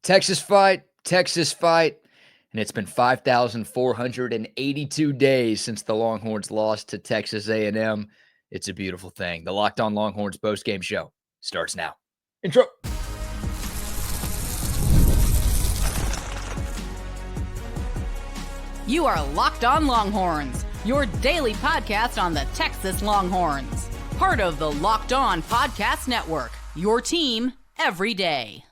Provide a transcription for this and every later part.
Texas fight, and it's been 5,482 days since the Longhorns lost to Texas A&M. It's a beautiful thing. The Locked On Longhorns postgame show starts now. Intro. You are Locked On Longhorns, your daily podcast on the Texas Longhorns. Part of the Locked On Podcast Network, your team every day.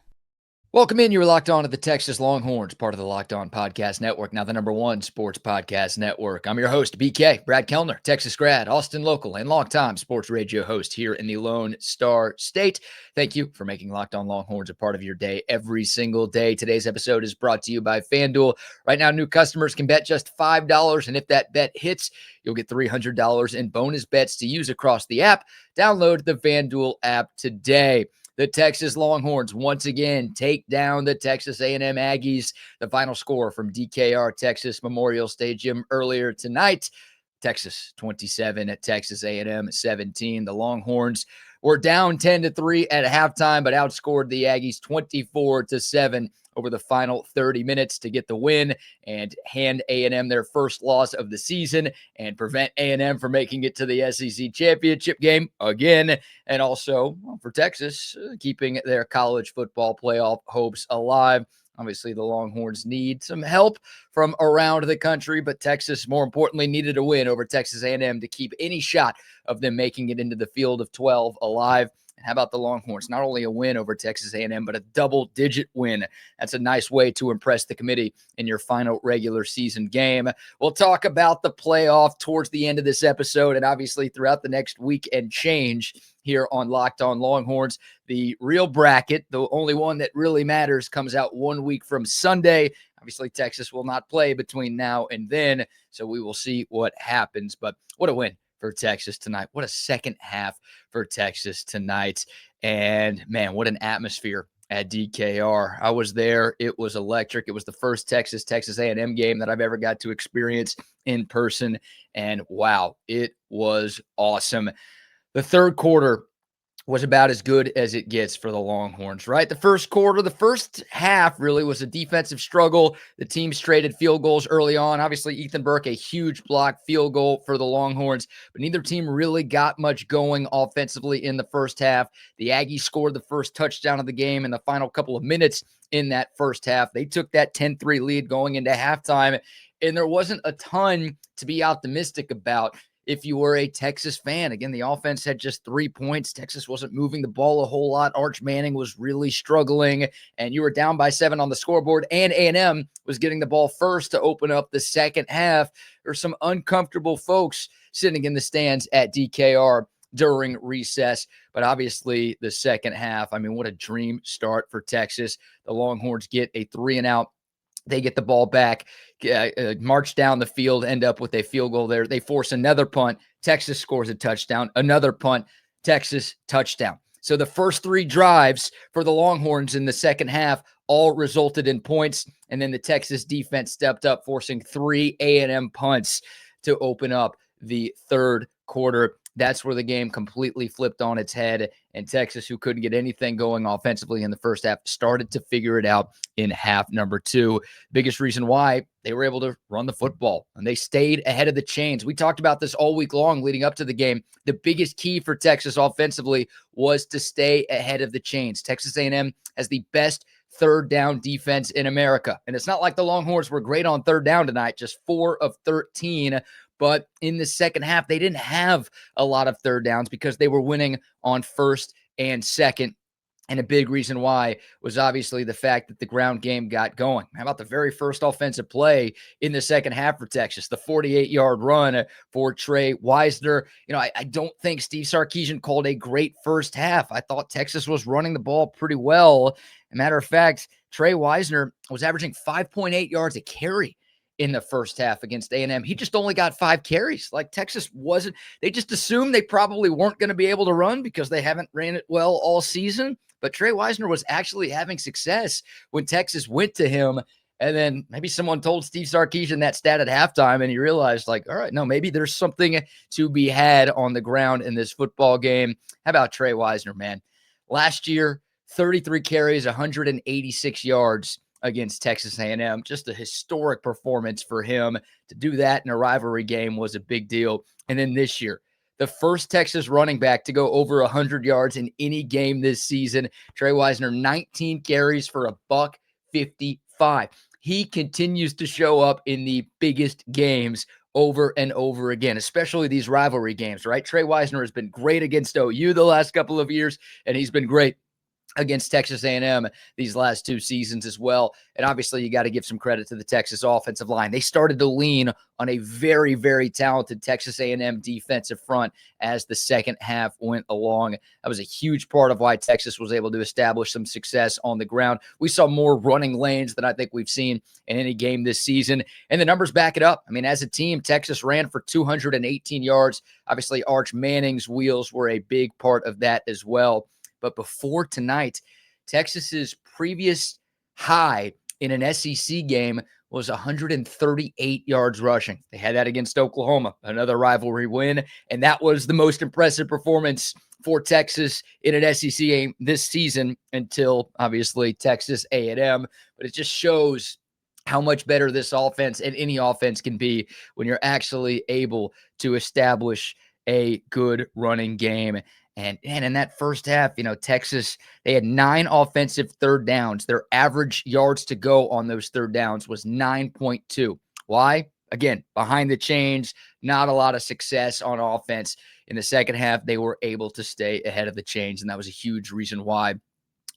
Welcome in. You're locked on to the Texas Longhorns, part of the Locked On Podcast Network, now the #1 sports podcast network. I'm your host, BK, Brad Kellner, Texas grad, Austin local, and longtime sports radio host here in the Lone Star State. Thank you for making Locked On Longhorns a part of your day every single day. Today's episode is brought to you by FanDuel. Right now, new customers can bet just $5, and if that bet hits, you'll get $300 in bonus bets to use across the app. Download the FanDuel app today. The Texas Longhorns once again take down the Texas A&M Aggies. The final score from DKR-Texas Memorial Stadium earlier tonight, Texas 27 at Texas A&M 17. The Longhorns were down 10-3 at halftime, but outscored the Aggies 24-7 over the final 30 minutes to get the win and hand A&M their first loss of the season and prevent A&M from making it to the SEC championship game again. And also for Texas, keeping their college football playoff hopes alive. Obviously, the Longhorns need some help from around the country, but Texas, more importantly, needed a win over Texas A&M to keep any shot of them making it into the field of 12 alive. And how about the Longhorns? Not only a win over Texas A&M, but a double-digit win. That's a nice way to impress the committee in your final regular season game. We'll talk about the playoff towards the end of this episode and obviously throughout the next week and change here on Locked On Longhorns. The real bracket, the only one that really matters, comes out 1 week from Sunday. Obviously, Texas will not play between now and then, so we will see what happens. But what a win for Texas tonight. What a second half for Texas tonight. And man, what an atmosphere at DKR. I was there. It was electric. It was the first Texas A&M game that I've ever got to experience in person. And wow, it was awesome. The third quarter was about as good as it gets for the Longhorns, right? The first half really was a defensive struggle. The teams traded field goals early on. Obviously, Ethan Burke, a huge block field goal for the Longhorns, but neither team really got much going offensively in the first half. The Aggies scored the first touchdown of the game in the final couple of minutes in that first half. They took that 10-3 lead going into halftime, and there wasn't a ton to be optimistic about if you were a Texas fan. Again, the offense had just 3 points. Texas wasn't moving the ball a whole lot. Arch Manning was really struggling, and you were down by 7 on the scoreboard, and A&M was getting the ball first to open up the second half. There's some uncomfortable folks sitting in the stands at DKR during recess, but obviously the second half, I mean, what a dream start for Texas. The Longhorns get a 3-and-out. They get the ball back, march down the field, end up with a field goal there. They force another punt. Texas scores a touchdown. Another punt. Texas touchdown. So the first 3 drives for the Longhorns in the second half all resulted in points. And then the Texas defense stepped up, forcing 3 A&M punts to open up the third quarter. That's where the game completely flipped on its head, and Texas, who couldn't get anything going offensively in the first half, started to figure it out in half number 2. Biggest reason why they were able to run the football, and they stayed ahead of the chains. We talked about this all week long leading up to the game. The biggest key for Texas offensively was to stay ahead of the chains. Texas A&M has the best third down defense in America, and it's not like the Longhorns were great on third down tonight, just 4 of 13. But in the second half, they didn't have a lot of third downs because they were winning on first and second. And a big reason why was obviously the fact that the ground game got going. How about the very first offensive play in the second half for Texas? The 48-yard run for Trey Wisner. You know, I don't think Steve Sarkisian called a great first half. I thought Texas was running the ball pretty well. As a matter of fact, Trey Wisner was averaging 5.8 yards a carry in the first half against A&M. He just only got 5 carries. Like, Texas wasn't, they just assumed they probably weren't going to be able to run because they haven't ran it well all season. But Trey Wisner was actually having success when Texas went to him. And then maybe someone told Steve Sarkisian that stat at halftime, and he realized, like, all right, no, maybe there's something to be had on the ground in this football game. How about Trey Wisner, man? Last year, 33 carries, 186 yards against Texas A&M. Just a historic performance for him. To do that in a rivalry game was a big deal. And then this year, the first Texas running back to go over 100 yards in any game this season. Trey Wisner, 19 carries for $155. He continues to show up in the biggest games over and over again, especially these rivalry games, right? Trey Wisner has been great against OU the last couple of years, and he's been great against Texas A&M these last 2 seasons as well. And obviously, you got to give some credit to the Texas offensive line. They started to lean on a very, very talented Texas A&M defensive front as the second half went along. That was a huge part of why Texas was able to establish some success on the ground. We saw more running lanes than I think we've seen in any game this season, and the numbers back it up. I mean, as a team, Texas ran for 218 yards. Obviously, Arch Manning's wheels were a big part of that as well. But before tonight, Texas's previous high in an SEC game was 138 yards rushing. They had that against Oklahoma, another rivalry win, and that was the most impressive performance for Texas in an SEC game this season until, obviously, Texas A&M. But it just shows how much better this offense and any offense can be when you're actually able to establish a good running game. And in that first half, Texas, they had 9 offensive third downs. Their average yards to go on those third downs was 9.2. Why? Again, behind the chains, not a lot of success on offense. In the second half, they were able to stay ahead of the chains, and that was a huge reason why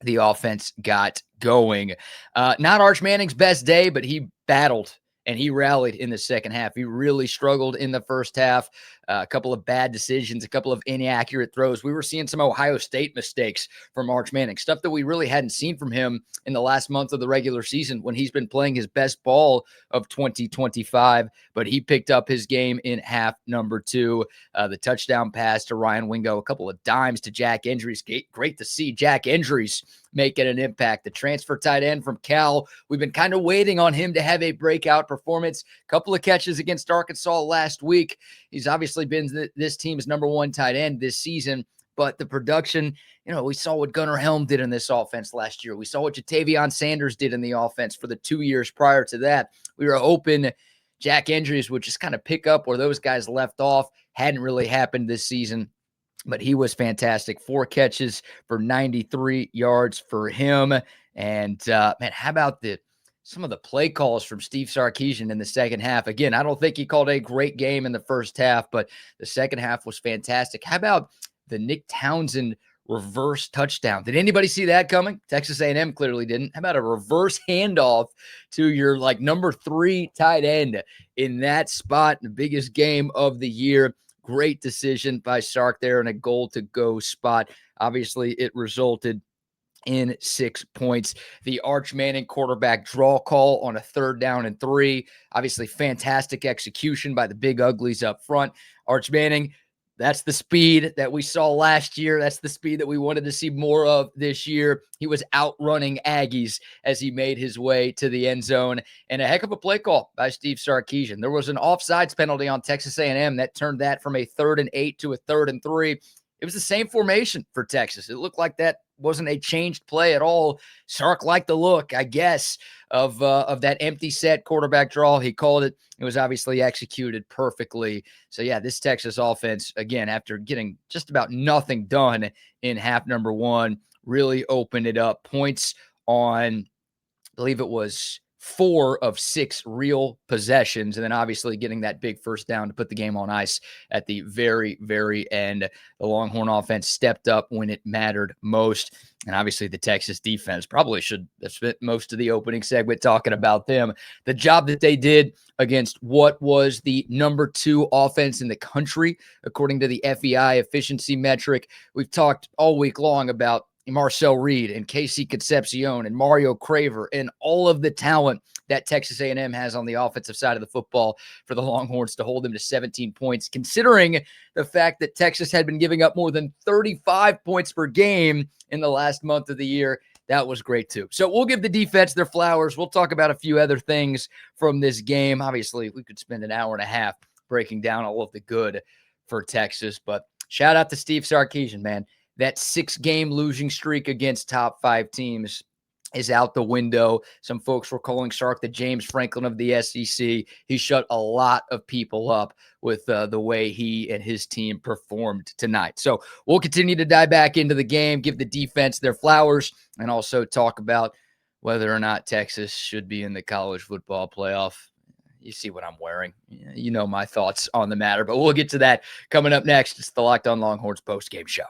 the offense got going. Not Arch Manning's best day, but he battled and he rallied in the second half. He really struggled in the first half. A couple of bad decisions, a couple of inaccurate throws. We were seeing some Ohio State mistakes from Arch Manning, stuff that we really hadn't seen from him in the last month of the regular season when he's been playing his best ball of 2025. But he picked up his game in half number 2. The touchdown pass to Ryan Wingo, a couple of dimes to Jack Endries. Great to see Jack Endries making an impact. The transfer tight end from Cal, we've been kind of waiting on him to have a breakout performance. A couple of catches against Arkansas last week. He's obviously been this team's number 1 tight end this season, but the production, we saw what Gunnar Helm did in this offense last year. We saw what Jatavion Sanders did in the offense for the 2 years prior to that. We were hoping Jack Endries would just kind of pick up where those guys left off. Hadn't really happened this season, but he was fantastic. 4 catches for 93 yards for him. And, man, how about some of the play calls from Steve Sarkisian in the second half? Again, I don't think he called a great game in the first half, but the second half was fantastic. How about the Nick Townsend reverse touchdown? Did anybody see that coming? Texas A&M clearly didn't. How about a reverse handoff to your number 3 tight end in that spot, the biggest game of the year? Great decision by Sark there in a goal-to-go spot. Obviously, it resulted in 6 points. The Arch Manning quarterback draw call on a 3rd down and 3. Obviously, fantastic execution by the big uglies up front. Arch Manning, that's the speed that we saw last year. That's the speed that we wanted to see more of this year. He was outrunning Aggies as he made his way to the end zone. And a heck of a play call by Steve Sarkisian. There was an offsides penalty on Texas A&M that turned that from a 3rd and 8 to a 3rd and 3. It was the same formation for Texas. It looked like that wasn't a changed play at all. Sark liked the look, I guess, of that empty set quarterback draw. He called it. It was obviously executed perfectly. So, yeah, this Texas offense, again, after getting just about nothing done in half number 1, really opened it up. Points on, I believe it was 4 of 6 real possessions, and then obviously getting that big first down to put the game on ice at the very, very end. The Longhorn offense stepped up when it mattered most, and obviously the Texas defense probably should have spent most of the opening segment talking about them. The job that they did against what was the number 2 offense in the country, according to the FEI efficiency metric. We've talked all week long about Marcel Reed and Casey Concepcion and Mario Craver and all of the talent that Texas A&M has on the offensive side of the football for the Longhorns to hold them to 17 points, considering the fact that Texas had been giving up more than 35 points per game in the last month of the year. That was great too. So we'll give the defense their flowers. We'll talk about a few other things from this game. Obviously, we could spend an hour and a half breaking down all of the good for Texas, but shout out to Steve Sarkisian, man. That 6-game losing streak against top 5 teams is out the window. Some folks were calling Sark the James Franklin of the SEC. He shut a lot of people up with the way he and his team performed tonight. So we'll continue to dive back into the game, give the defense their flowers, and also talk about whether or not Texas should be in the college football playoff. You see what I'm wearing. You know my thoughts on the matter, but we'll get to that coming up next. It's the Locked On Longhorns postgame show.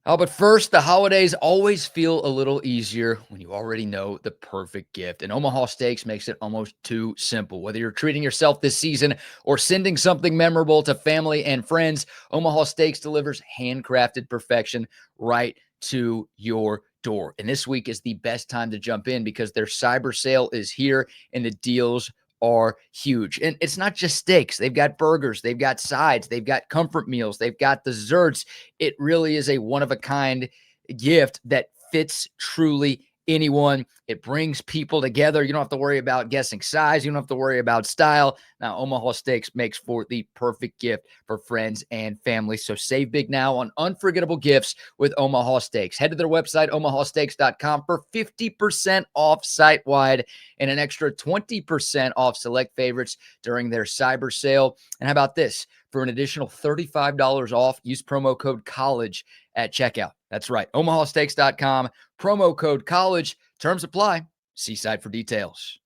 Oh, but first, the holidays always feel a little easier when you already know the perfect gift. And Omaha Steaks makes it almost too simple. Whether you're treating yourself this season or sending something memorable to family and friends, Omaha Steaks delivers handcrafted perfection right to your door. And this week is the best time to jump in because their cyber sale is here and the deals are huge. And it's not just steaks. They've got burgers, they've got sides, they've got comfort meals, they've got desserts. It really is a one-of-a-kind gift that fits truly anyone. It brings people together. You don't have to worry about guessing size. You don't have to worry about style. Now, Omaha Steaks makes for the perfect gift for friends and family. So save big now on unforgettable gifts with Omaha Steaks. Head to their website, omahasteaks.com, for 50% off site-wide and an extra 20% off select favorites during their cyber sale. And how about this? For an additional $35 off, use promo code COLLEGE at checkout. That's right, omahasteaks.com, promo code COLLEGE. Terms apply. See site for details.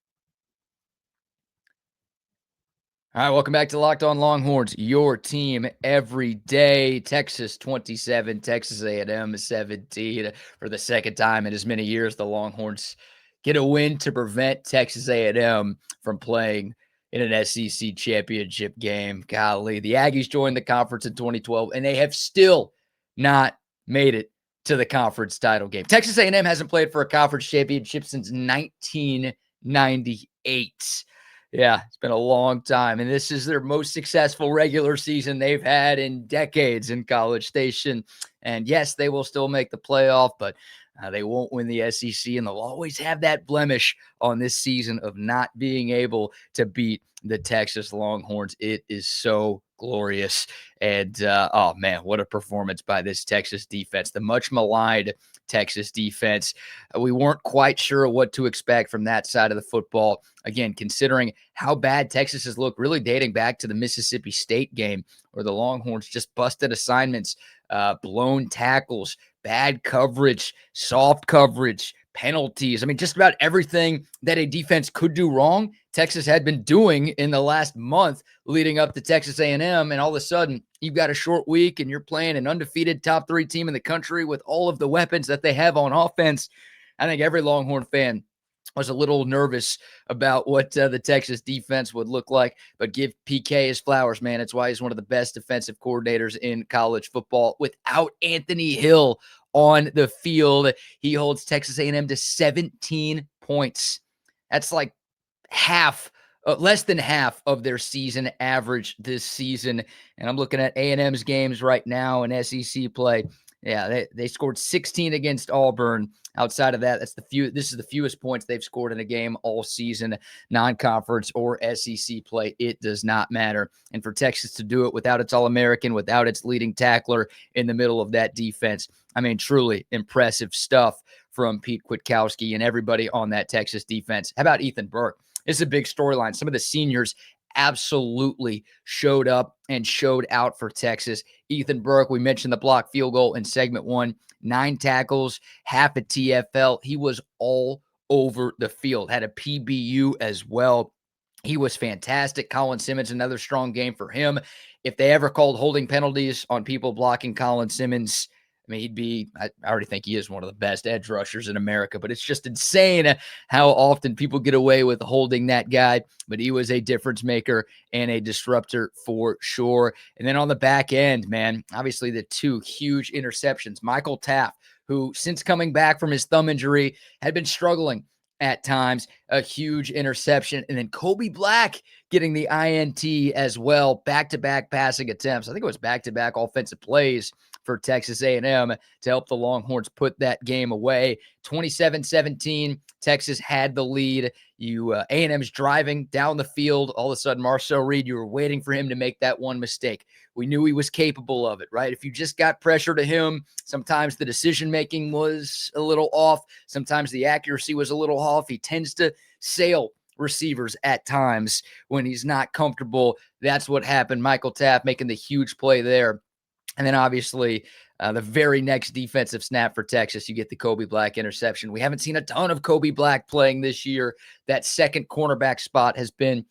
All right, welcome back to Locked On Longhorns, your team every day. Texas 27, Texas A&M 17. For the second time in as many years, the Longhorns get a win to prevent Texas A&M from playing in an SEC championship game. Golly, the Aggies joined the conference in 2012, and they have still not made it to the conference title game. Texas A&M hasn't played for a conference championship since 1998. Yeah, it's been a long time, and this is their most successful regular season they've had in decades in College Station. And yes, they will still make the playoff, but they won't win the SEC, and they'll always have that blemish on this season of not being able to beat the Texas Longhorns. It is so glorious. And, oh, man, what a performance by this Texas defense, the much maligned Texas defense. We weren't quite sure what to expect from that side of the football. Again, considering how bad Texas has looked, really dating back to the Mississippi State game where the Longhorns just busted assignments, blown tackles, bad coverage, soft coverage, penalties. I mean, just about everything that a defense could do wrong, Texas had been doing in the last month leading up to Texas A&M. And all of a sudden, you've got a short week and you're playing an undefeated top 3 team in the country with all of the weapons that they have on offense. I think every Longhorn fan was a little nervous about what the Texas defense would look like, but give PK his flowers, man. It's why he's one of the best defensive coordinators in college football. Without Anthony Hill on the field, he holds Texas A&M to 17 points. That's like less than half of their season average this season. And I'm looking at A&M's games right now in SEC play. Yeah, they scored 16 against Auburn. Outside of that, this is the fewest points they've scored in a game all season, non-conference or SEC play. It does not matter. And for Texas to do it without its All-American, without its leading tackler in the middle of that defense, I mean, truly impressive stuff from Pete Kwiatkowski and everybody on that Texas defense. How about Ethan Burke? This is a big storyline. Some of the seniors absolutely showed up and showed out for Texas. Ethan Burke, we mentioned the blocked field goal in segment 1, 9 tackles, half a TFL. He was all over the field, had a PBU as well. He was fantastic. Colin Simmons, another strong game for him. If they ever called holding penalties on people blocking Colin Simmons, I mean, I already think he is one of the best edge rushers in America, but it's just insane how often people get away with holding that guy. But he was a difference maker and a disruptor for sure. And then on the back end, man, obviously the 2 huge interceptions. Michael Taft, who since coming back from his thumb injury had been struggling at times, a huge interception. And then Kobe Black getting the INT as well, back-to-back passing attempts. I think it was back-to-back offensive plays for Texas A&M to help the Longhorns put that game away. 27-17, Texas had the lead. A&M's driving down the field. All of a sudden, Marcel Reed, you were waiting for him to make that one mistake. We knew he was capable of it, right? If you just got pressure to him, sometimes the decision-making was a little off. Sometimes the accuracy was a little off. He tends to sail receivers at times when he's not comfortable. That's what happened. Michael Taft making the huge play there. And then obviously the very next defensive snap for Texas, you get the Kobe Black interception. We haven't seen a ton of Kobe Black playing this year. That second cornerback spot has been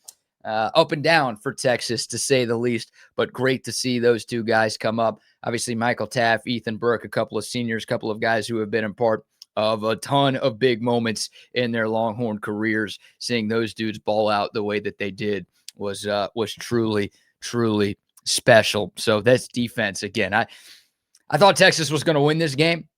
up and down for Texas, to say the least, but great to see those two guys come up. Obviously, Michael Taft, Ethan Burke, a couple of seniors, a couple of guys who have been a part of a ton of big moments in their Longhorn careers. Seeing those dudes ball out the way that they did was truly, truly special. So that's defense again. I thought Texas was going to win this game.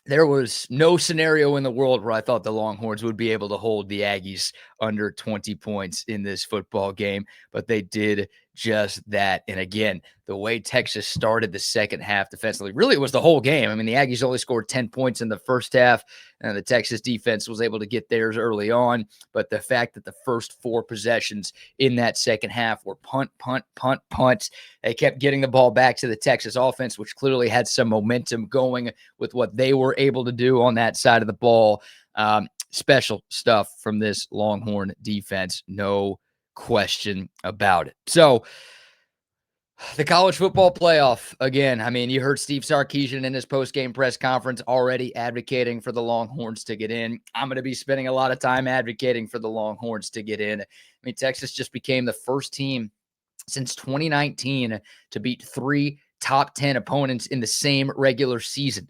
There was no scenario in the world where I thought the Longhorns would be able to hold the Aggies under 20 points in this football game, but they did just that. And again, the way Texas started the second half defensively, really it was the whole game. I mean, the Aggies only scored 10 points in the first half, and the Texas defense was able to get theirs early on. But the fact that the first 4 possessions in that second half were punt, they kept getting the ball back to the Texas offense, which clearly had some momentum going with what they were able to do on that side of the ball. Special stuff from this Longhorn defense, no question about it. So the college football playoff, again, I mean, you heard Steve Sarkisian in his post-game press conference already advocating for the Longhorns to get in. I'm going to be spending a lot of time advocating for the Longhorns to get in. I mean, Texas just became the first team since 2019 to beat 3 top 10 opponents in the same regular season.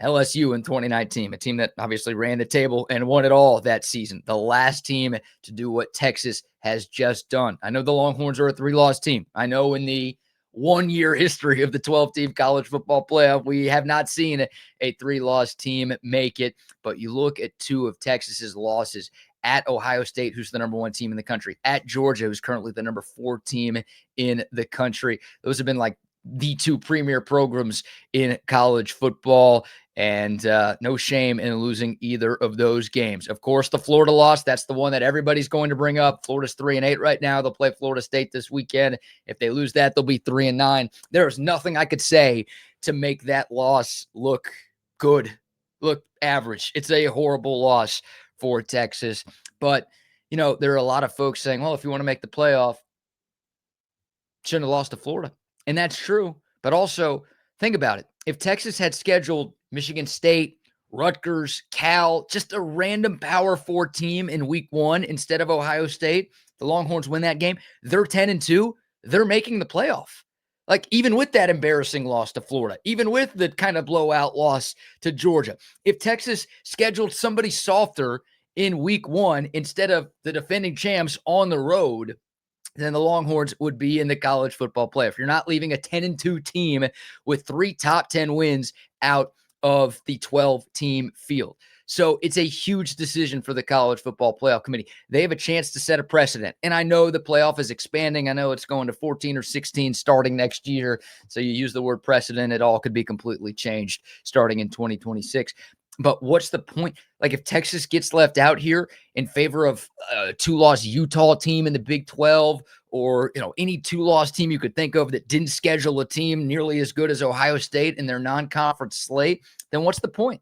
LSU in 2019, a team that obviously ran the table and won it all that season. The last team to do what Texas has just done. I know the Longhorns are a 3-loss team. I know in the 1-year history of the 12-team college football playoff, we have not seen a 3-loss team make it. But you look at 2 of Texas's losses: at Ohio State, who's the number 1 team in the country; at Georgia, who's currently the number 4 team in the country. Those have been like the 2 premier programs in college football, and no shame in losing either of those games. Of course, the Florida loss, that's the one that everybody's going to bring up. Florida's 3-8 right now. They'll play Florida State this weekend. If they lose that, they'll be 3-9. There's nothing I could say to make that loss look good, look average. It's a horrible loss for Texas. But, you know, there are a lot of folks saying, well, if you want to make the playoff, shouldn't have lost to Florida. And that's true. But also, think about it. If Texas had scheduled Michigan State, Rutgers, Cal, just a random Power 4 team in week 1 instead of Ohio State, the Longhorns win that game, they're 10-2, they're making the playoff. Like, even with that embarrassing loss to Florida, even with the kind of blowout loss to Georgia, if Texas scheduled somebody softer in week 1 instead of the defending champs on the road, then the Longhorns would be in the college football playoff. You're not leaving a 10-2 team with 3 top 10 wins out of the 12-team field. So it's a huge decision for the College Football Playoff Committee. They have a chance to set a precedent. And I know the playoff is expanding. I know it's going to 14 or 16 starting next year. So you use the word precedent, it all could be completely changed starting in 2026. But what's the point? Like, if Texas gets left out here in favor of a 2-loss Utah team in the Big 12, or, you know, any 2-loss team you could think of that didn't schedule a team nearly as good as Ohio State in their non-conference slate, then what's the point?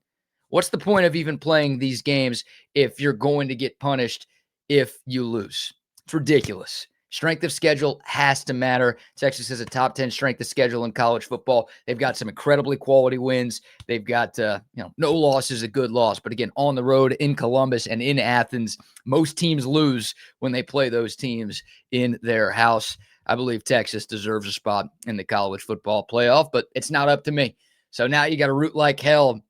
What's the point of even playing these games if you're going to get punished if you lose? It's ridiculous. Strength of schedule has to matter. Texas has a top 10 strength of schedule in college football. They've got some incredibly quality wins. They've got, no loss is a good loss. But again, on the road in Columbus and in Athens, most teams lose when they play those teams in their house. I believe Texas deserves a spot in the college football playoff, but it's not up to me. So now you got to root like hell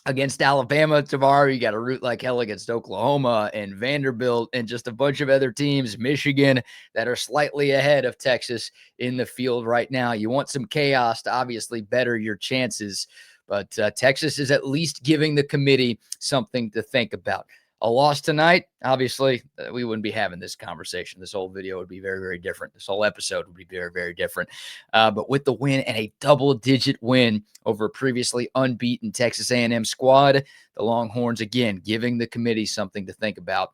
against Alabama tomorrow. You got to root like hell against Oklahoma and Vanderbilt and just a bunch of other teams, Michigan, that are slightly ahead of Texas in the field right now. You want some chaos to obviously better your chances, but Texas is at least giving the committee something to think about. A loss tonight, obviously, we wouldn't be having this conversation. This whole video would be very, very different. This whole episode would be very, very different. But with the win and a double-digit win over a previously unbeaten Texas A&M squad, the Longhorns, again, giving the committee something to think about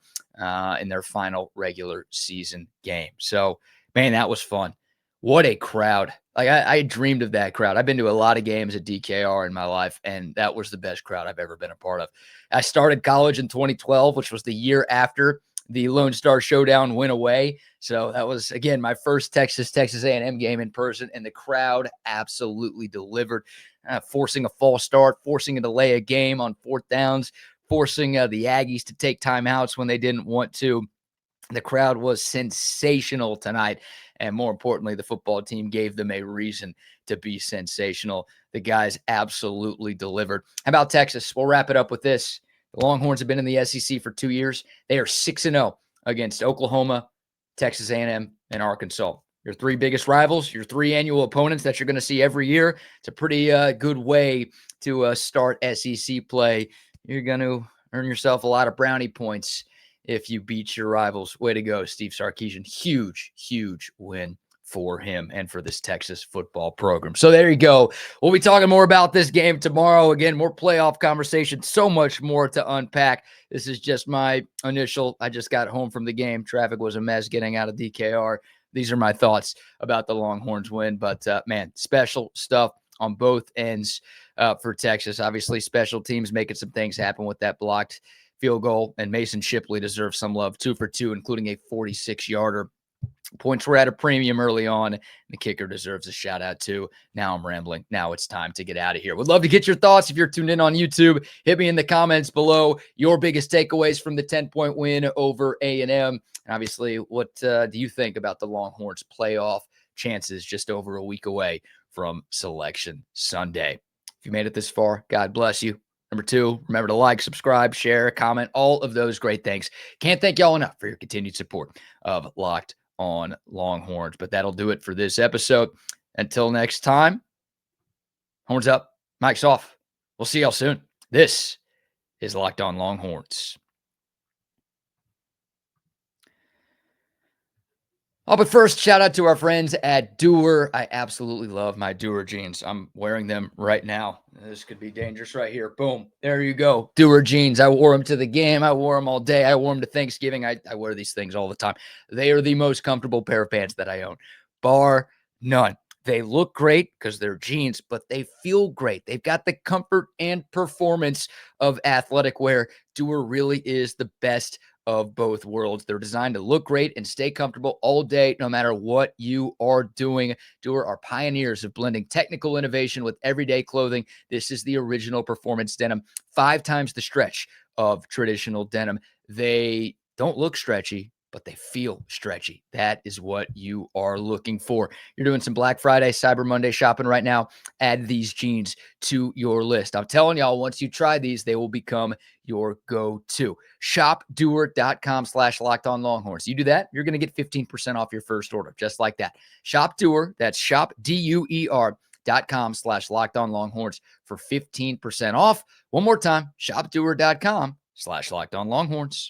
in their final regular season game. So, man, that was fun. What a crowd. Like, I dreamed of that crowd. I've been to a lot of games at DKR in my life, and that was the best crowd I've ever been a part of. I started college in 2012, which was the year after the Lone Star Showdown went away. So that was, again, my first Texas A&M game in person, and the crowd absolutely delivered, forcing a false start, forcing a delay a game on fourth downs, forcing the Aggies to take timeouts when they didn't want to. The crowd was sensational tonight. And more importantly, the football team gave them a reason to be sensational. The guys absolutely delivered. How about Texas? We'll wrap it up with this. The Longhorns have been in the SEC for 2 years. They are 6-0 against Oklahoma, Texas A&M, and Arkansas. Your three biggest rivals, your three annual opponents that you're going to see every year. It's a pretty good way to start SEC play. You're going to earn yourself a lot of brownie points if you beat your rivals. Way to go, Steve Sarkisian. Huge, huge win for him and for this Texas football program. So there you go. We'll be talking more about this game tomorrow. Again, more playoff conversation, so much more to unpack. This is just my initial, I just got home from the game. Traffic was a mess getting out of DKR. These are my thoughts about the Longhorns win. But, man, special stuff on both ends for Texas. Obviously, special teams making some things happen with that blocked field goal, and Mason Shipley deserves some love, 2 for 2, including a 46-yarder. Points were at a premium early on. The kicker deserves a shout out too. Now I'm rambling. Now it's time to get out of here. Would love to get your thoughts if you're tuned in on YouTube. Hit me in the comments below your biggest takeaways from the 10-point win over A&M. And obviously, what do you think about the Longhorns playoff chances just over a week away from Selection Sunday? If you made it this far, God bless you. Number 2, remember to like, subscribe, share, comment, all of those great things. Can't thank y'all enough for your continued support of Locked on Longhorns. But that'll do it for this episode. Until next time, horns up, mic's off. We'll see y'all soon. This is Locked on Longhorns. Oh, but first, shout out to our friends at Doer. I absolutely love my Doer jeans. I'm wearing them right now. This could be dangerous right here. Boom. There you go. Doer jeans. I wore them to the game. I wore them all day. I wore them to Thanksgiving. I wear these things all the time. They are the most comfortable pair of pants that I own, bar none. They look great because they're jeans, but they feel great. They've got the comfort and performance of athletic wear. Doer really is the best of both worlds. They're designed to look great and stay comfortable all day, no matter what you are doing. Doer are pioneers of blending technical innovation with everyday clothing. This is the original performance denim, 5 times the stretch of traditional denim. They don't look stretchy, but they feel stretchy. That is what you are looking for. You're doing some Black Friday, Cyber Monday shopping right now. Add these jeans to your list. I'm telling y'all, once you try these, they will become your go-to. Shopdoer.com/LockedOnLonghorns. You do that, you're going to get 15% off your first order, just like that. Shop Doer, that's shopdoer.com/LockedOnLonghorns for 15% off. One more time, shopdoer.com/LockedOnLonghorns.